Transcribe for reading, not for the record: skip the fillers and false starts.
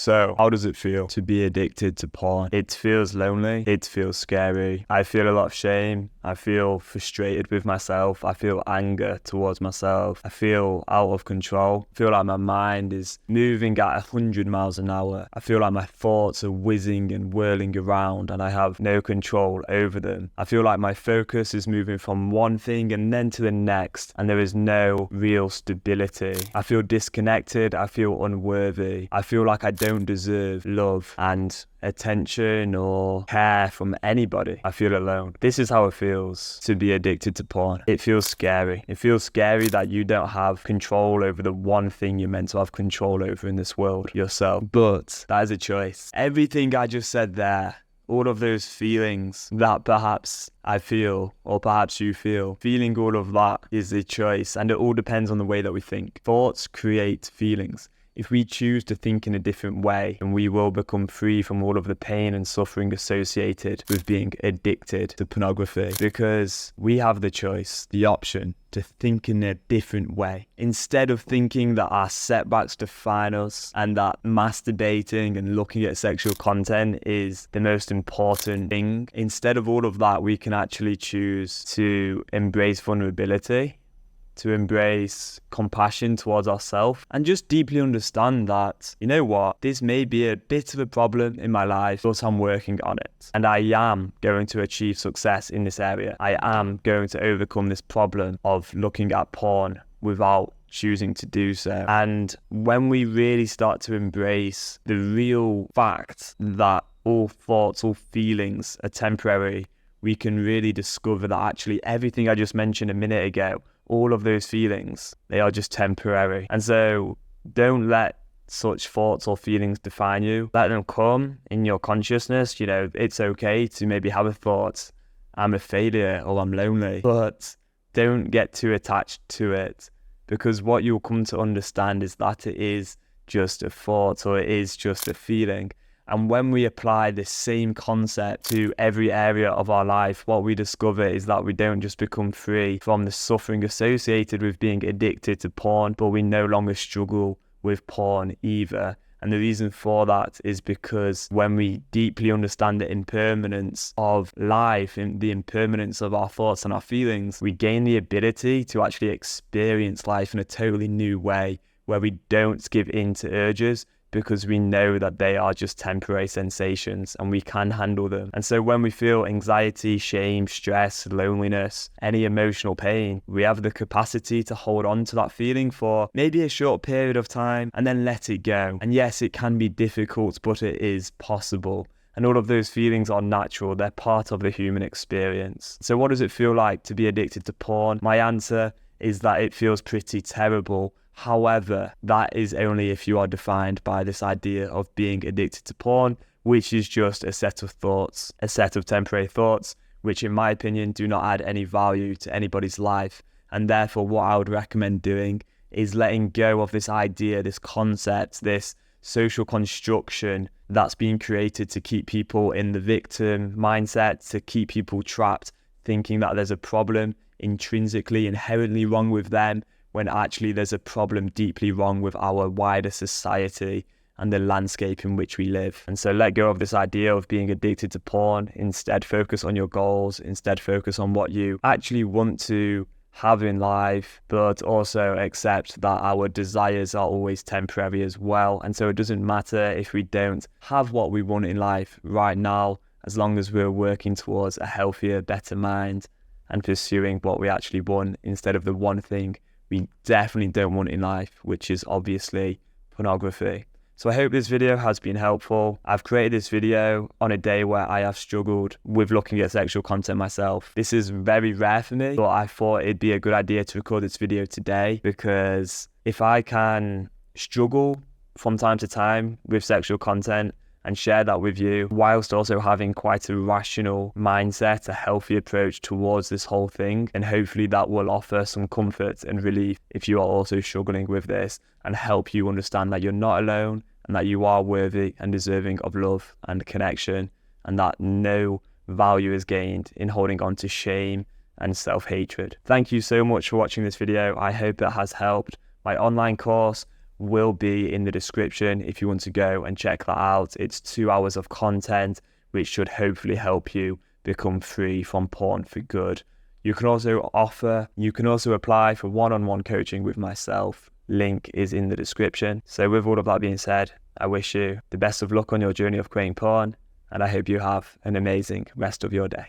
So, how does it feel to be addicted to porn? It feels lonely. It feels scary. I feel a lot of shame. I feel frustrated with myself. I feel anger towards myself. I feel out of control. I feel like my mind is moving at 100 miles an hour. I feel like my thoughts are whizzing and whirling around and I have no control over them. I feel like my focus is moving from one thing and then to the next, and there is no real stability. I feel disconnected. I feel unworthy. I feel like I don't deserve love and attention or care from anybody. I feel alone. This is how it feels to be addicted to porn. It feels scary. It feels scary that you don't have control over the one thing you're meant to have control over in this world, yourself. But that is a choice. Everything I just said there, all of those feelings that perhaps I feel, or perhaps you feel, feeling all of that is a choice, and it all depends on the way that we think. Thoughts create feelings. If we choose to think in a different way, then we will become free from all of the pain and suffering associated with being addicted to pornography, because we have the choice, the option to think in a different way. Instead of thinking that our setbacks define us and that masturbating and looking at sexual content is the most important thing, instead of all of that, we can actually choose to embrace vulnerability, to embrace compassion towards ourselves, and just deeply understand that, you know what, this may be a bit of a problem in my life, but I'm working on it. And I am going to achieve success in this area. I am going to overcome this problem of looking at porn without choosing to do so. And when we really start to embrace the real fact that all thoughts, all feelings are temporary, we can really discover that actually everything I just mentioned a minute ago, all of those feelings, they are just temporary. And so don't let such thoughts or feelings define you. Let them come in your consciousness. You know, it's okay to maybe have a thought, I'm a failure or I'm lonely, but don't get too attached to it, because what you'll come to understand is that it is just a thought, or it is just a feeling. And when we apply this same concept to every area of our life, what we discover is that we don't just become free from the suffering associated with being addicted to porn, but we no longer struggle with porn either. And the reason for that is because when we deeply understand the impermanence of life and the impermanence of our thoughts and our feelings, we gain the ability to actually experience life in a totally new way, where we don't give in to urges, because we know that they are just temporary sensations and we can handle them. And so when we feel anxiety, shame, stress, loneliness, any emotional pain, we have the capacity to hold on to that feeling for maybe a short period of time and then let it go. And yes, it can be difficult, but it is possible. And all of those feelings are natural. They're part of the human experience. So what does it feel like to be addicted to porn? My answer is that it feels pretty terrible. However, that is only if you are defined by this idea of being addicted to porn, which is just a set of thoughts, a set of temporary thoughts, which in my opinion do not add any value to anybody's life. And therefore what I would recommend doing is letting go of this idea, this concept, this social construction that's being created to keep people in the victim mindset, to keep people trapped, thinking that there's a problem intrinsically, inherently wrong with them, when actually there's a problem deeply wrong with our wider society and the landscape in which we live. And so let go of this idea of being addicted to porn. Instead, focus on your goals. Instead, focus on what you actually want to have in life, but also accept that our desires are always temporary as well. And so it doesn't matter if we don't have what we want in life right now, as long as we're working towards a healthier, better mind and pursuing what we actually want instead of the one thing we definitely don't want in life, which is obviously pornography. So I hope this video has been helpful. I've created this video on a day where I have struggled with looking at sexual content myself. This is very rare for me, but I thought it'd be a good idea to record this video today, because if I can struggle from time to time with sexual content and share that with you, whilst also having quite a rational mindset, a healthy approach towards this whole thing. And hopefully that will offer some comfort and relief if you are also struggling with this, and help you understand that you're not alone and that you are worthy and deserving of love and connection, and that no value is gained in holding on to shame and self-hatred. Thank you so much for watching this video. I hope it has helped. My online course, will be in the description if you want to go and check that out. It's 2 hours of content which should hopefully help you become free from porn for good. You can also apply for one-on-one coaching with myself. Link is in the description. So with all of that being said, I wish you the best of luck on your journey of quitting porn, and I hope you have an amazing rest of your day.